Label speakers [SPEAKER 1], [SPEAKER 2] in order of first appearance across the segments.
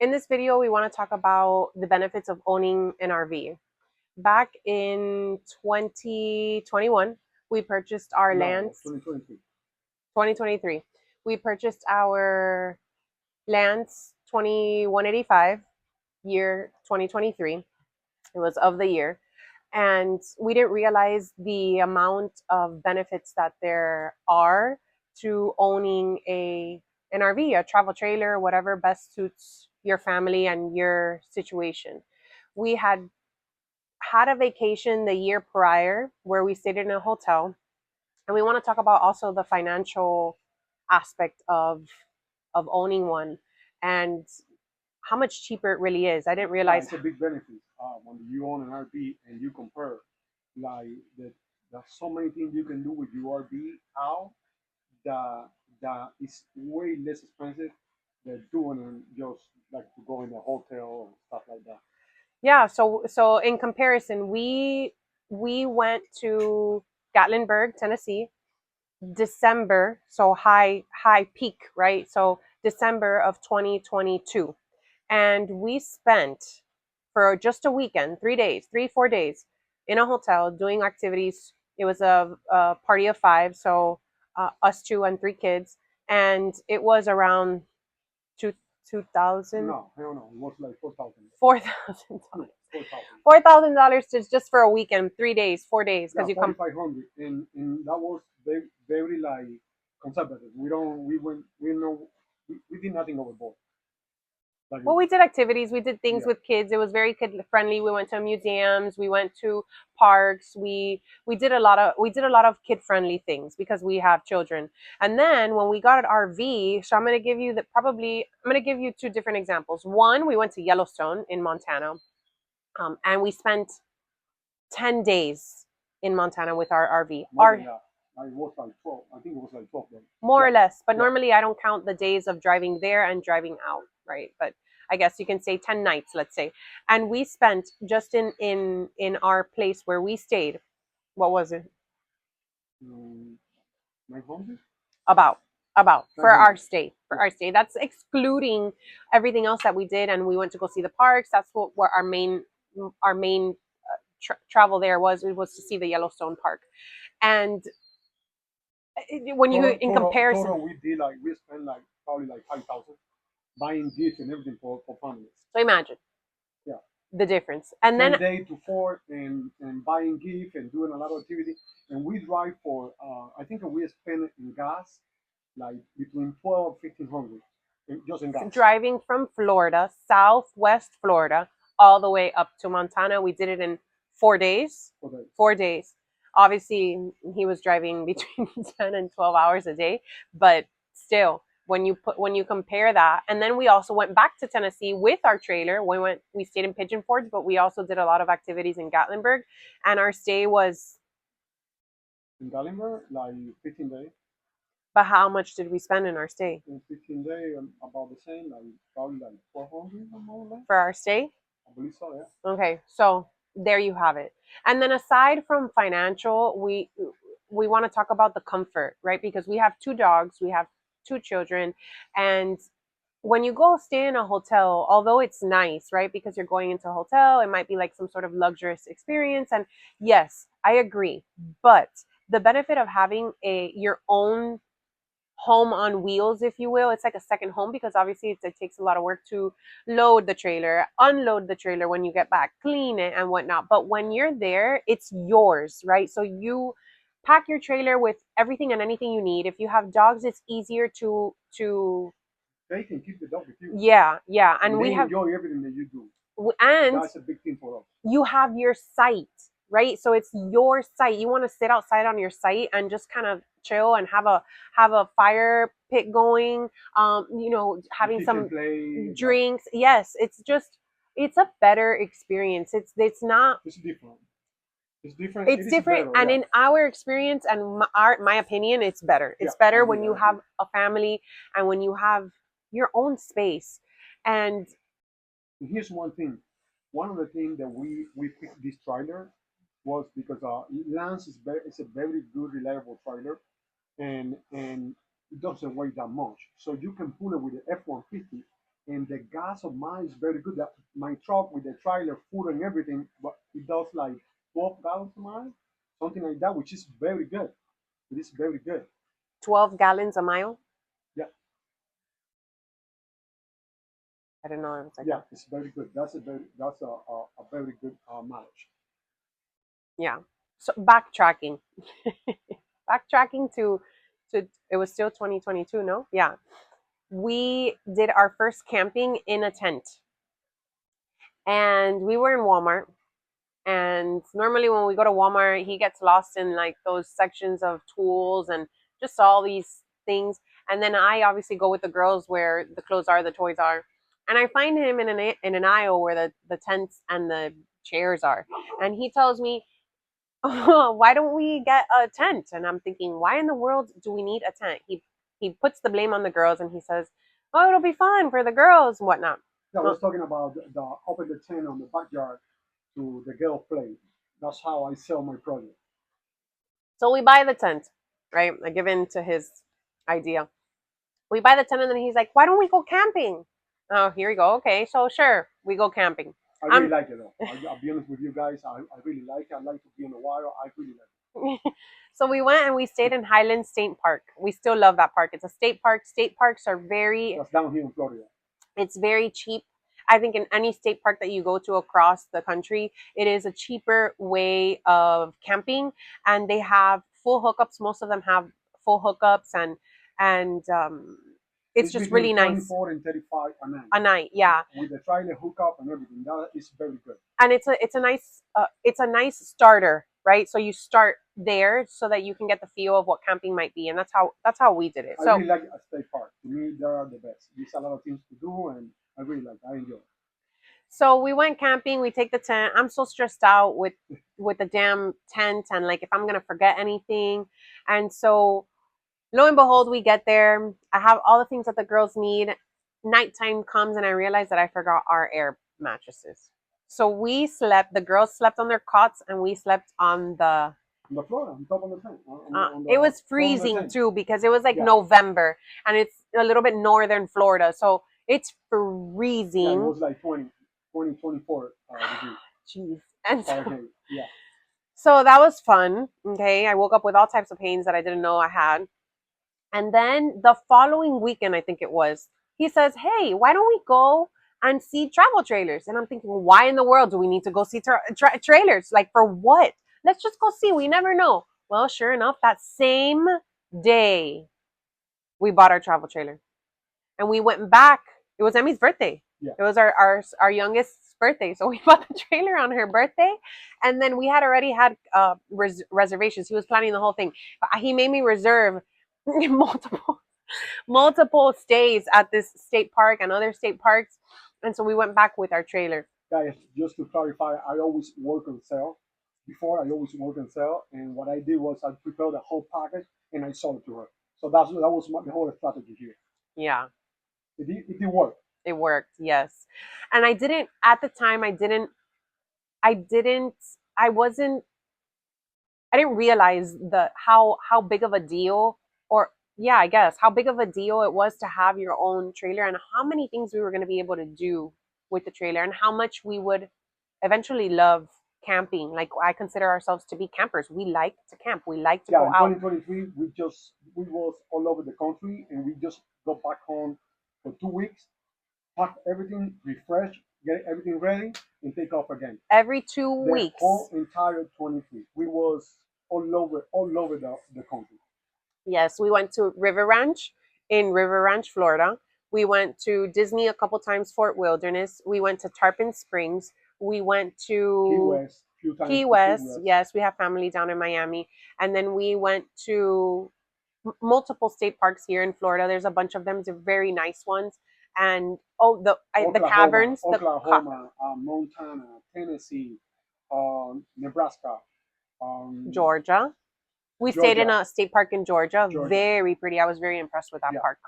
[SPEAKER 1] In this video, we want to talk about the benefits of owning an RV. Back in 2021, we purchased our
[SPEAKER 2] No,
[SPEAKER 1] lands.
[SPEAKER 2] 2023.
[SPEAKER 1] 2023, we purchased our lands 2185 year 2023. It was of the year. And we didn't realize the amount of benefits that there are to owning an RV, a travel trailer, whatever best suits your family and your situation. We had a vacation the year prior where we stayed in a hotel, and we want to talk about also the financial aspect of owning one and how much cheaper it really is. I didn't
[SPEAKER 2] Yeah,
[SPEAKER 1] realize.
[SPEAKER 2] it's a big benefit when you own an RV and you compare like there's so many things you can do with your RV out that is way less expensive than doing just like to go in a hotel and stuff like that.
[SPEAKER 1] Yeah, so in comparison, we went to Gatlinburg, Tennessee, December, so high peak, right? So December of 2022. And we spent for just a weekend, 3 days, 4 days in a hotel doing activities. It was a party of five, so us two and three kids, and it was around two 2000
[SPEAKER 2] No, hell no, it was like 4,000.
[SPEAKER 1] $4,000.
[SPEAKER 2] No, 4,000.
[SPEAKER 1] $4,000 just for a weekend, 3 days, 4 days,
[SPEAKER 2] Yeah,
[SPEAKER 1] because you come.
[SPEAKER 2] 4,500, and that was very like conservative. We did nothing overboard. Like
[SPEAKER 1] Well, we did activities, we did things
[SPEAKER 2] yeah,
[SPEAKER 1] with kids. It was very kid friendly. We went to museums, we went to parks. We did a lot of kid friendly things because we have children. And then when we got an RV, so I'm gonna give you two different examples. One, we went to Yellowstone in Montana, and we spent 10 days in Montana with our RV.
[SPEAKER 2] more than
[SPEAKER 1] Our
[SPEAKER 2] that. Like, it was like 12. I think it was like 12 days.
[SPEAKER 1] More
[SPEAKER 2] Yeah,
[SPEAKER 1] or less, but
[SPEAKER 2] yeah.
[SPEAKER 1] normally I don't count the days of driving there and driving out, right? But I guess you can say 10 nights, let's say. And we spent just in our place where we stayed, what was it?
[SPEAKER 2] Mm, 900?
[SPEAKER 1] About about for our
[SPEAKER 2] 900.
[SPEAKER 1] stay. For
[SPEAKER 2] Yeah.
[SPEAKER 1] our stay. That's excluding everything else that we did, and we went to go see the parks. That's what our main travel there was. It was to see the Yellowstone Park. And when you in comparison,
[SPEAKER 2] We did like, we spent like probably like 5,000 buying gifts and everything for families.
[SPEAKER 1] so imagine
[SPEAKER 2] Yeah.
[SPEAKER 1] the difference. And then
[SPEAKER 2] 10 days to 4 and buying gifts and doing a lot of activity. And we drive for, I think we spend in gas like between 12 1,500 just in gas.
[SPEAKER 1] driving from Florida, southwest Florida, all the way up to Montana. We did it in 4 days.
[SPEAKER 2] For the
[SPEAKER 1] 4 days. Obviously, he was driving between 10 and 12 hours a day, but still, when you compare that, and then we also went back to Tennessee with our trailer. We stayed in Pigeon Forge, but we also did a lot of activities in Gatlinburg, and our stay was.
[SPEAKER 2] in Gallimber, like 15 days.
[SPEAKER 1] But how much did we spend in our stay
[SPEAKER 2] In 15 days, about the same, like probably like 400 more or less.
[SPEAKER 1] for our stay?
[SPEAKER 2] I believe so, yeah.
[SPEAKER 1] Okay, so there you have it. And then aside from financial, we want to talk about the comfort, right? Because we have two dogs, we have two children, and when you go stay in a hotel, although it's nice, right? Because you're going into a hotel, it might be like some sort of luxurious experience, and yes, I agree. But the benefit of having a your own home on wheels, if you will. It's like a second home because obviously it takes a lot of work to load the trailer, unload the trailer when you get back, clean it and whatnot. But when you're there, it's yours, right? So you pack your trailer with everything and anything you need. If you have dogs, it's easier to
[SPEAKER 2] They can keep the dog with you,
[SPEAKER 1] yeah,
[SPEAKER 2] and
[SPEAKER 1] and
[SPEAKER 2] they enjoy everything that you do.
[SPEAKER 1] and
[SPEAKER 2] That's a big thing for us.
[SPEAKER 1] you have your site, right? So it's your site. You want to sit outside on your site and just kind of chill and have a fire pit going.
[SPEAKER 2] The
[SPEAKER 1] Having
[SPEAKER 2] kids can
[SPEAKER 1] some
[SPEAKER 2] play. Yeah,
[SPEAKER 1] drinks. Yes, it's a better experience. It's not.
[SPEAKER 2] it's different. It's different.
[SPEAKER 1] It's
[SPEAKER 2] It is
[SPEAKER 1] different,
[SPEAKER 2] better.
[SPEAKER 1] and
[SPEAKER 2] Yeah,
[SPEAKER 1] in our experience and my opinion, it's better.
[SPEAKER 2] yeah.
[SPEAKER 1] It's
[SPEAKER 2] I
[SPEAKER 1] better
[SPEAKER 2] agree.
[SPEAKER 1] when
[SPEAKER 2] I
[SPEAKER 1] you
[SPEAKER 2] agree.
[SPEAKER 1] have a family and when you have your own space. And
[SPEAKER 2] And here's one thing. One of the things that we picked this trailer was because Lance is a very good reliable trailer, and it doesn't weigh that much. So you can pull it with the F-150 and the gas of mine is very good. That my truck with the trailer, food, and everything, but it does like 12 gallons a mile, something like that, which is very good. It is very good.
[SPEAKER 1] 12 gallons a mile.
[SPEAKER 2] Yeah,
[SPEAKER 1] I didn't know it was like
[SPEAKER 2] yeah,
[SPEAKER 1] that.
[SPEAKER 2] it's very good. That's a very good mileage.
[SPEAKER 1] Yeah. So backtracking, backtracking to it was still 2022. No, yeah. We did our first camping in a tent, and we were in Walmart. And normally when we go to Walmart, he gets lost in like those sections of tools and just all these things. And then I obviously go with the girls where the clothes are, the toys are. And I find him in an aisle where the tents and the chairs are. And he tells me, oh, why don't we get a tent? And I'm thinking, why in the world do we need a tent? He puts the blame on the girls and he says, oh, it'll be fun for the girls and whatnot.
[SPEAKER 2] Yeah, I
[SPEAKER 1] Uh,
[SPEAKER 2] was talking about the open the tent on the backyard to the girl play. That's how I sell my project.
[SPEAKER 1] So we buy the tent, right? I give in to his idea. We buy the tent and then he's like, why don't we go camping? Oh, here we go. Okay, so sure, we go camping.
[SPEAKER 2] I really
[SPEAKER 1] Um,
[SPEAKER 2] like it though. I'll be honest with you guys. I really like it. I like to be in the water. I really like it.
[SPEAKER 1] so we went and we stayed in Highland State Park. We still love that park. It's a state park. State parks are very,
[SPEAKER 2] That's down here in Florida.
[SPEAKER 1] it's very cheap. I think in any state park that you go to across the country, it is a cheaper way of camping, and they have full hookups. Most of them have full hookups, and it's
[SPEAKER 2] It's
[SPEAKER 1] just
[SPEAKER 2] between
[SPEAKER 1] really nice.
[SPEAKER 2] 24 and 35 a night
[SPEAKER 1] A night, yeah,
[SPEAKER 2] with the trailer hookup and everything. That is very good.
[SPEAKER 1] and it's a nice starter, right? So you start there so that you can get the feel of what camping might be, and that's how we did it.
[SPEAKER 2] I
[SPEAKER 1] So
[SPEAKER 2] really like a state park. To me, they are the best. There's a lot of things to do, and I really like it. I enjoy it.
[SPEAKER 1] so we went camping. We take the tent. I'm so stressed out with the damn tent and like if I'm gonna forget anything, and so lo and behold, we get there. I have all the things that the girls need. Nighttime comes and I realize that I forgot our air mattresses. So we slept. The girls slept on their cots and we slept on the
[SPEAKER 2] On the floor, on top of the tent, on
[SPEAKER 1] it
[SPEAKER 2] the
[SPEAKER 1] was
[SPEAKER 2] floor of the
[SPEAKER 1] freezing
[SPEAKER 2] tent.
[SPEAKER 1] too because it was like
[SPEAKER 2] Yeah,
[SPEAKER 1] November and it's a little bit northern Florida. So it's
[SPEAKER 2] yeah, it
[SPEAKER 1] freezing.
[SPEAKER 2] was like 24 degrees
[SPEAKER 1] Jeez. And
[SPEAKER 2] Fahrenheit. Yeah,
[SPEAKER 1] so that was fun. Okay. I woke up with all types of pains that I didn't know I had. And then the following weekend, I think it was, he says, hey, why don't we go and see travel trailers? And I'm thinking, why in the world do we need to go see trailers? Like, for what? Let's just go see. We never know. Well, sure enough, that same day, we bought our travel trailer and we went back. It was Emmy's birthday.
[SPEAKER 2] yeah.
[SPEAKER 1] It was our youngest's birthday. So we bought the trailer on her birthday. And then we had already had reservations. He was planning the whole thing. He made me reserve multiple stays at this state park and other state parks. And so we went back with our trailer.
[SPEAKER 2] Guys, just to clarify, I always work on sale. Before, I always work on sale, and what I did was I prepared the whole package and I sold it to her. So that was the whole strategy here.
[SPEAKER 1] Yeah,
[SPEAKER 2] It did work.
[SPEAKER 1] it worked. Yes. And I didn't, at the time, I didn't, I wasn't, I didn't realize how big of a deal, or yeah, I guess how big of a deal it was to have your own trailer and how many things we were going to be able to do with the trailer and how much we would eventually love camping. Like I consider ourselves to be campers. We like to camp. We like to
[SPEAKER 2] Yeah,
[SPEAKER 1] go
[SPEAKER 2] in
[SPEAKER 1] out.
[SPEAKER 2] 2023, we was all over the country, and we just got back home for 2 weeks, pack everything, refresh, get everything ready, and take off again.
[SPEAKER 1] Every two
[SPEAKER 2] The whole
[SPEAKER 1] weeks.
[SPEAKER 2] entire 23, we was all over the country.
[SPEAKER 1] Yes, we went to River Ranch in River Ranch, Florida. We went to Disney a couple times, Fort Wilderness. We went to Tarpon Springs. We went
[SPEAKER 2] Key
[SPEAKER 1] to
[SPEAKER 2] West, few times
[SPEAKER 1] Key
[SPEAKER 2] to Key
[SPEAKER 1] West.
[SPEAKER 2] West.
[SPEAKER 1] Yes, we have family down in Miami. And then we went to multiple state parks here in Florida. There's a bunch of them. They're very nice ones. And oh, the
[SPEAKER 2] Oklahoma,
[SPEAKER 1] caverns,
[SPEAKER 2] Oklahoma, Montana, Tennessee, Nebraska,
[SPEAKER 1] Georgia. We stayed in
[SPEAKER 2] Georgia,
[SPEAKER 1] a state park in Georgia.
[SPEAKER 2] Georgia.
[SPEAKER 1] Very pretty. I was very impressed with that
[SPEAKER 2] Yeah,
[SPEAKER 1] park.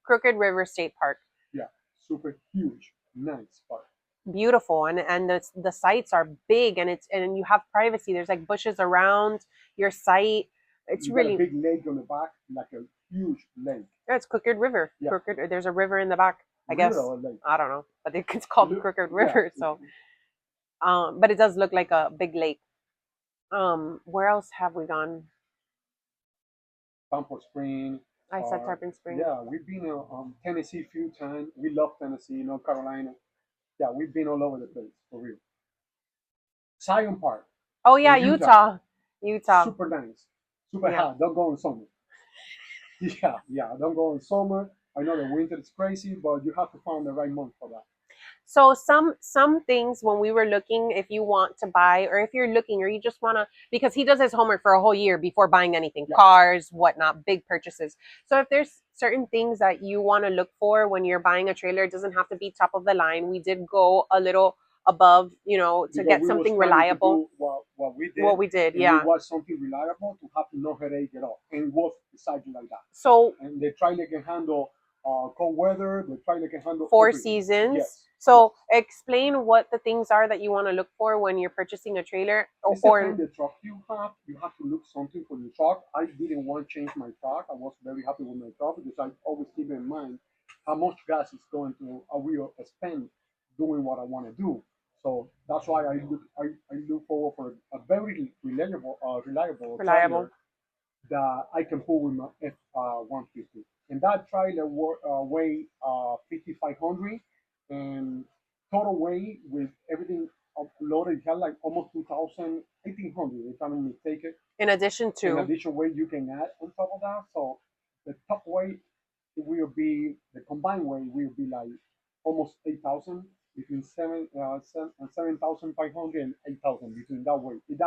[SPEAKER 1] Crooked River State Park.
[SPEAKER 2] yeah, super huge, nice park.
[SPEAKER 1] Beautiful, and the sites are big, and you have privacy. There's like bushes around your site. It's
[SPEAKER 2] You got a
[SPEAKER 1] really
[SPEAKER 2] big lake on the back, like a huge lake.
[SPEAKER 1] yeah, it's Crooked River.
[SPEAKER 2] Yeah,
[SPEAKER 1] Crooked. There's a river in the back. I
[SPEAKER 2] River
[SPEAKER 1] guess
[SPEAKER 2] or lake?
[SPEAKER 1] I don't know, but it's called Crooked
[SPEAKER 2] Yeah,
[SPEAKER 1] River. So, but it does look like a big lake. Where else have we gone?
[SPEAKER 2] Pampa Spring.
[SPEAKER 1] I said
[SPEAKER 2] Or
[SPEAKER 1] Tarpon Spring.
[SPEAKER 2] yeah, we've been Tennessee a few times. We love Tennessee, North Carolina. Yeah, we've been all over the place for real. Zion Park
[SPEAKER 1] Oh yeah,
[SPEAKER 2] in Utah,
[SPEAKER 1] Utah, Utah.
[SPEAKER 2] super nice, super
[SPEAKER 1] Yeah.
[SPEAKER 2] hot. Don't go in summer. Yeah, yeah, don't go in summer. I know the winter is crazy, but you have to find the right month for that.
[SPEAKER 1] So some things when we were looking, if you want to buy or if you're looking or you just wanna, because he does his homework for a whole year before buying anything,
[SPEAKER 2] Yeah,
[SPEAKER 1] cars, whatnot, big purchases. So if there's certain things that you want to look for when you're buying a trailer, it doesn't have to be top of the line. We did go a little above, to
[SPEAKER 2] because
[SPEAKER 1] get
[SPEAKER 2] we was
[SPEAKER 1] something
[SPEAKER 2] planning to
[SPEAKER 1] reliable.
[SPEAKER 2] do what we did,
[SPEAKER 1] What we did,
[SPEAKER 2] and we
[SPEAKER 1] yeah.
[SPEAKER 2] want something reliable to have no headache at all, and it was exactly like that.
[SPEAKER 1] So
[SPEAKER 2] And the trailer can handle cold weather. The trailer can handle
[SPEAKER 1] four
[SPEAKER 2] everything.
[SPEAKER 1] seasons.
[SPEAKER 2] Yes, yes.
[SPEAKER 1] So explain what the things are that you want to look for when you're purchasing a trailer
[SPEAKER 2] It's
[SPEAKER 1] or
[SPEAKER 2] depend the truck you have. You have to look something for your truck. I didn't want to change my truck. I was very happy with my truck because I always keep in mind how much gas is going to I will spend doing what I want to do. So that's why I look forward for a very reliable
[SPEAKER 1] reliable.
[SPEAKER 2] trailer that I can pull with my F 150. And that trailer weigh 5,500 and total weight with everything loaded, it had like almost 2,000, 1,800 if I'm not mistaken.
[SPEAKER 1] In addition
[SPEAKER 2] In
[SPEAKER 1] to,
[SPEAKER 2] addition, weight you can add on top of that. So the top weight it will be the combined weight will be like almost 8,000 between 7,500 and 8,000 between that weight. It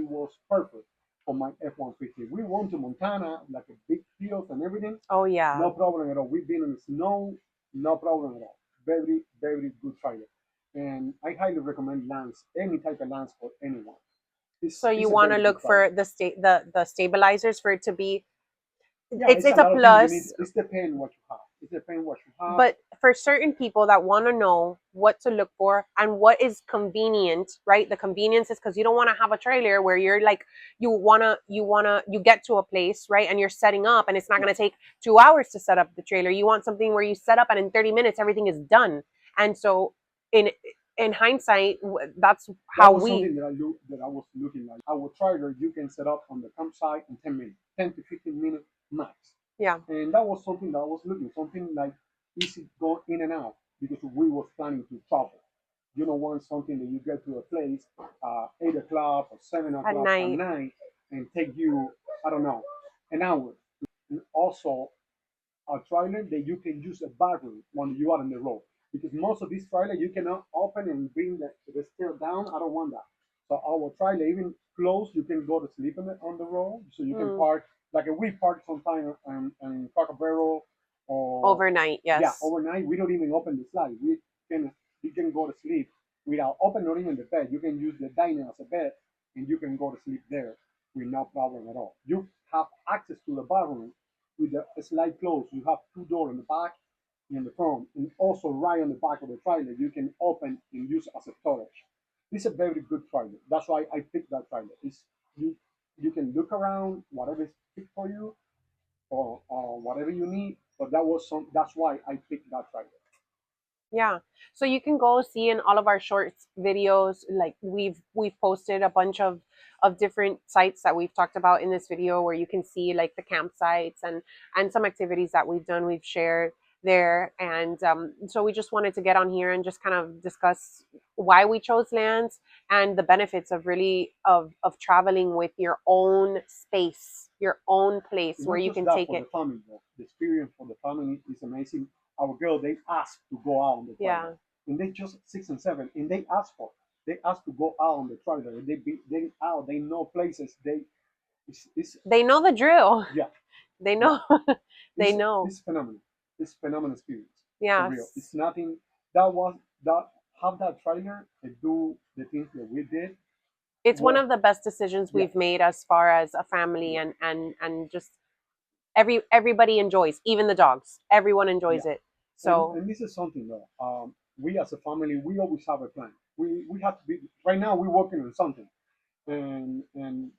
[SPEAKER 2] was perfect for my F-150. We went to Montana, like a big fields and everything.
[SPEAKER 1] oh yeah.
[SPEAKER 2] No problem at all. We've been in the snow, no problem at all. Very, very good trailer. And I highly recommend Lance, any type of Lance for anyone.
[SPEAKER 1] So you
[SPEAKER 2] It's a
[SPEAKER 1] want to
[SPEAKER 2] very good
[SPEAKER 1] look
[SPEAKER 2] trailer.
[SPEAKER 1] for the stabilizers for it to be,
[SPEAKER 2] Yeah,
[SPEAKER 1] it's
[SPEAKER 2] it's a
[SPEAKER 1] it's a
[SPEAKER 2] lot of things you need.
[SPEAKER 1] plus.
[SPEAKER 2] It's depend what you have. It depends what you have.
[SPEAKER 1] But for certain people that want to know what to look for and what is convenient, right? The convenience is because you don't want to have a trailer where you're like, you get to a place, right? And you're setting up and it's not
[SPEAKER 2] Yeah.
[SPEAKER 1] going to take 2 hours to set up the trailer. You want something where you set up and in 30 minutes, everything is done. And so in, in hindsight, that's
[SPEAKER 2] That
[SPEAKER 1] how
[SPEAKER 2] was
[SPEAKER 1] we,
[SPEAKER 2] something that I was looking at. Our trailer you can set up on the campsite in 10 minutes, 10 to 15 minutes max.
[SPEAKER 1] yeah,
[SPEAKER 2] And that was something that I was looking, something like easy go in and out because we was planning to travel. You don't want something that you get to a place 8 o'clock or seven
[SPEAKER 1] at
[SPEAKER 2] o'clock at
[SPEAKER 1] night.
[SPEAKER 2] night and take you, I don't know, an hour. And also a trailer that you can use a bathroom when you are on the road. Because most of these trailers you cannot open and bring the stair down. I don't want that. So our trailer, even closed, you can go to sleep on the road. So you can
[SPEAKER 1] Mm,
[SPEAKER 2] park, like if we park sometime in Cracker Barrel or,
[SPEAKER 1] overnight,
[SPEAKER 2] yeah,
[SPEAKER 1] yes.
[SPEAKER 2] overnight, we don't even open the slide. Can, you can go to sleep without opening or even the bed. You can use the diner as a bed and you can go to sleep there with no problem at all. You have access to the bathroom with the slide closed. You have two doors in the back and in the front, and also right on the back of the trailer, you can open and use as a storage. This is a very good trailer. That's why I picked that trailer. You you can look around, whatever is fit for you, or whatever you need. But that was some. That's why I picked that trailer.
[SPEAKER 1] Yeah. So you can go see in all of our shorts videos, like we've posted a bunch of different sites that we've talked about in this video where you can see like the campsites and some activities that we've done, we've shared there. And so we just wanted to get on here and just kind of discuss why we chose lands and the benefits of really of traveling with your own space, your own place
[SPEAKER 2] And
[SPEAKER 1] where
[SPEAKER 2] not
[SPEAKER 1] you
[SPEAKER 2] just
[SPEAKER 1] can
[SPEAKER 2] that
[SPEAKER 1] take
[SPEAKER 2] for the
[SPEAKER 1] it.
[SPEAKER 2] family, though. The experience for the family is amazing. Our girl, they asked to go out on the trailer,
[SPEAKER 1] Yeah.
[SPEAKER 2] and they just 6 and 7, and they asked for. They asked to go out on the trailer. They out. They know places. It's
[SPEAKER 1] They know the drill.
[SPEAKER 2] yeah,
[SPEAKER 1] They
[SPEAKER 2] yeah.
[SPEAKER 1] know. They
[SPEAKER 2] It's
[SPEAKER 1] know.
[SPEAKER 2] it's phenomenal. It's phenomenal experience for real.
[SPEAKER 1] Yes.
[SPEAKER 2] It's nothing that was that have that trailer and do the things that we did.
[SPEAKER 1] It's one
[SPEAKER 2] Well,
[SPEAKER 1] of the best decisions
[SPEAKER 2] yeah,
[SPEAKER 1] we've made as far as a family
[SPEAKER 2] yeah,
[SPEAKER 1] and just everybody enjoys, even the dogs. Everyone
[SPEAKER 2] yeah.
[SPEAKER 1] enjoys it.
[SPEAKER 2] And
[SPEAKER 1] So
[SPEAKER 2] and this is something though. We as a family, we always have a plan. We have to be right now. We're working on something, and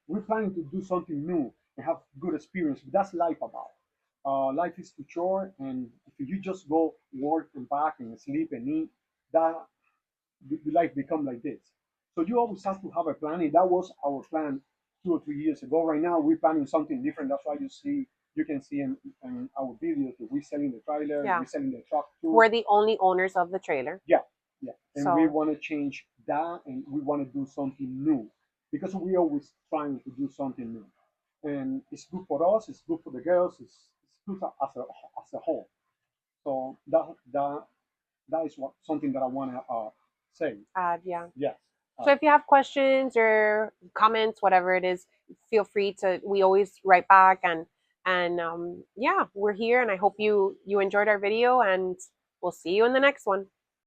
[SPEAKER 2] we're planning to do something new and have good experience. That's life about. life is too short, and if you just go work and back and sleep and eat, that life become like this. So you always have to have a plan, and that was our plan 2 or 3 years ago. Right now, we're planning something different. That's why you can see in our videos that we're selling the trailer,
[SPEAKER 1] Yeah.
[SPEAKER 2] we're selling the truck too.
[SPEAKER 1] We're the only owners of the trailer.
[SPEAKER 2] Yeah, yeah. And we
[SPEAKER 1] So
[SPEAKER 2] want to change that, and we want to do something new because we always trying to do something new, and it's good for us. It's good for the girls. It's good as a whole. So that is what something that I want to say.
[SPEAKER 1] yeah.
[SPEAKER 2] Yes.
[SPEAKER 1] So if you have questions or comments, whatever it is, feel free to. We always write back, and yeah, we're here, and I hope you enjoyed our video, and we'll see you in the next one.